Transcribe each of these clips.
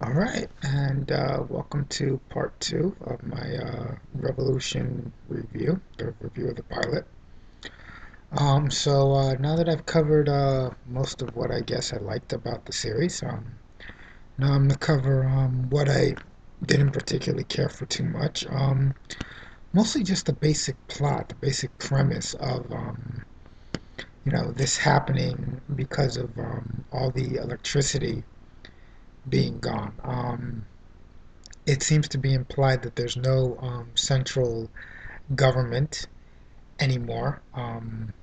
All right, and welcome to part two of my Revolution review, the review of the pilot. Now that I've covered most of what I guess I liked about the series, now I'm gonna cover what I didn't particularly care for too much. Mostly just the basic plot, the basic premise of this happening because of all the electricity being gone. It seems to be implied that there's no central government anymore. And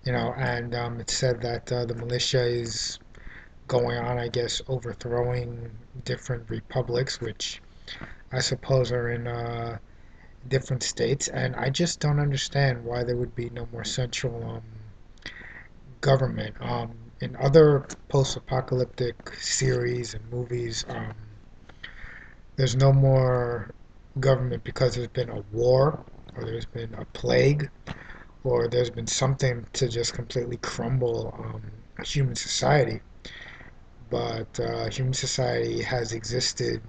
It's said that the militia is going on, I guess, overthrowing different republics, which I suppose are in different states. And I just don't understand why there would be no more central government. In other post-apocalyptic series and movies, there's no more government because there's been a war or there's been a plague or there's been something to just completely crumble human society. But human society has existed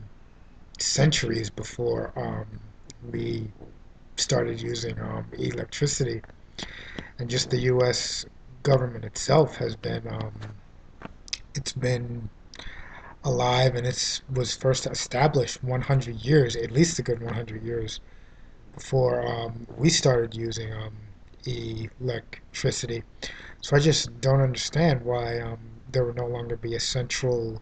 centuries before we started using electricity, and just the U.S. government itself has been alive, and it was first established 100 years, at least a good 100 years before we started using electricity. So I just don't understand why there would no longer be a central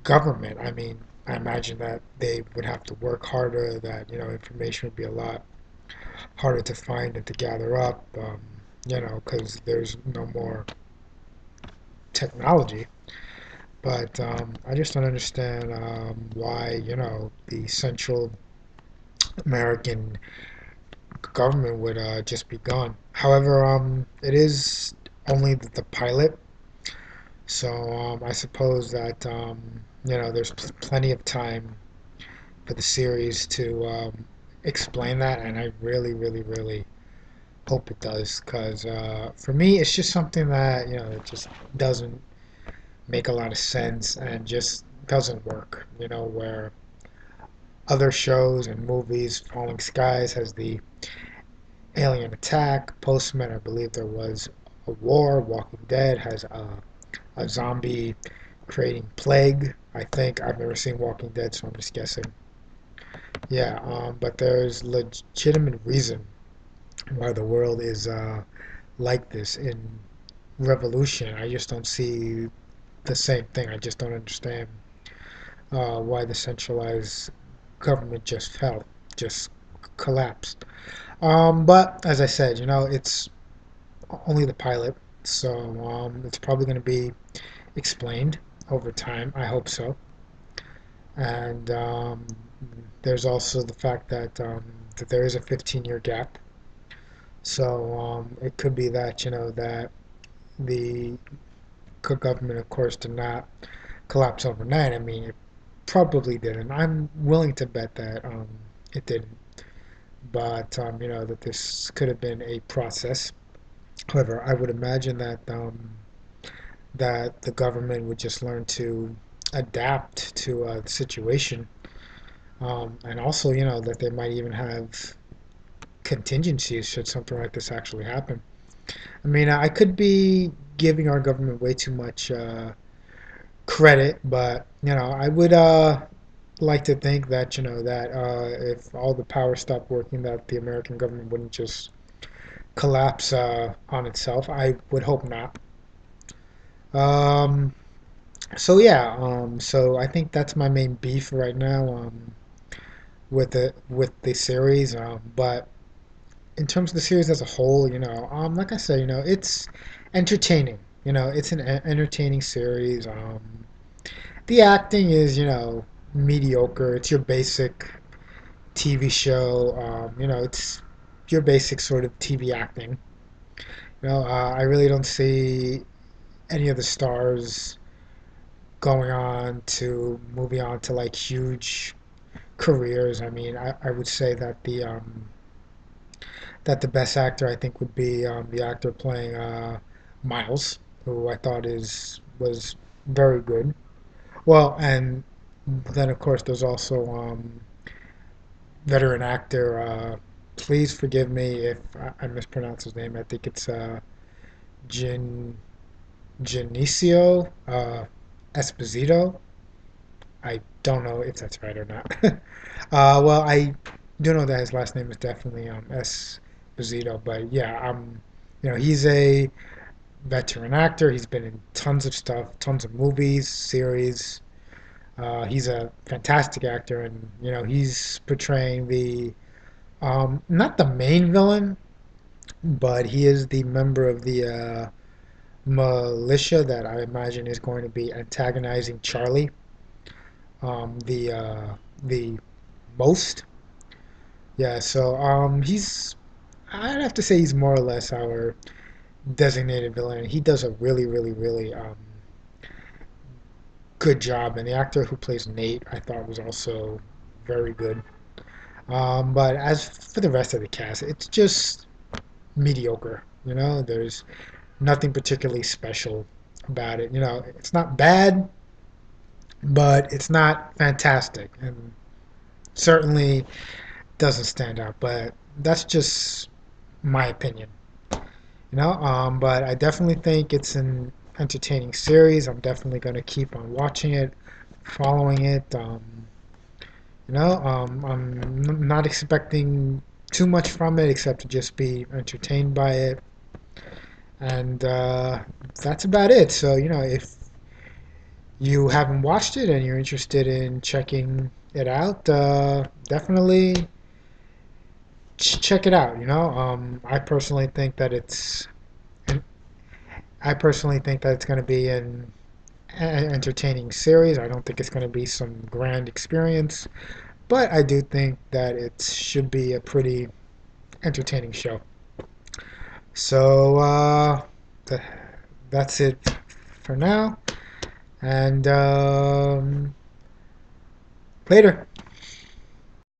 government. I mean, I imagine that they would have to work harder, that, information would be a lot harder to find and to gather up, because there's no more technology. But I just don't understand why, the Central American government would just be gone. However, it is only the pilot. So I suppose that there's plenty of time for the series to explain that, and I really, really, really hope it does, because for me, it's just something that it just doesn't make a lot of sense and just doesn't work. Where other shows and movies, Falling Skies has the alien attack, Postman, I believe there was a war, Walking Dead has a zombie creating plague. I think I've never seen Walking Dead, so I'm just guessing. Yeah, but there's legitimate reason why the world is like this in Revolution. I just don't see the same thing. I just don't understand why the centralized government just fell, just collapsed. But as I said, it's only the pilot, so it's probably going to be explained over time. I hope so. And there's also the fact that there is a 15-year gap. So it could be that that the government, of course, did not collapse overnight. I mean, it probably didn't. I'm willing to bet that it didn't. But that this could have been a process. However, I would imagine that the government would just learn to adapt to the situation, and also that they might even have contingencies should something like this actually happen. I mean, I could be giving our government way too much credit, but I would like to think that that if all the power stopped working, that the American government wouldn't just collapse on itself. I would hope not. Um, so I think that's my main beef right now with the series. But in terms of the series as a whole, like I said, it's entertaining. It's an entertaining series. The acting is, mediocre. It's your basic TV show. It's your basic sort of TV acting. I really don't see any of the stars going on to moving on to like huge careers. I mean, I would say that the best actor I think would be the actor playing Miles, who I thought is was very good. Well, and then of course there's also veteran actor. Please forgive me if I mispronounce his name. I think it's Gin Genicio Esposito. I don't know if that's right or not. Well, I do know that his last name is definitely Esposito, but yeah, he's a veteran actor. He's been in tons of stuff, tons of movies, series. He's a fantastic actor, and he's portraying the not the main villain, but he is the member of the militia that I imagine is going to be antagonizing Charlie, the most. Yeah, so I'd have to say he's more or less our designated villain. He does a really, really, really good job, and the actor who plays Nate, I thought was also very good. But as for the rest of the cast, it's just mediocre. There's nothing particularly special about it. It's not bad, but it's not fantastic, and certainly doesn't stand out. But that's just my opinion. But I definitely think it's an entertaining series. I'm definitely going to keep on watching it, following it. I'm not expecting too much from it except to just be entertained by it. And that's about it. So, if you haven't watched it and you're interested in checking it out, definitely check it out. I personally think that it's going to be an entertaining series. I don't think it's going to be some grand experience, but I do think that it should be a pretty entertaining show. So th- that's it for now, and later.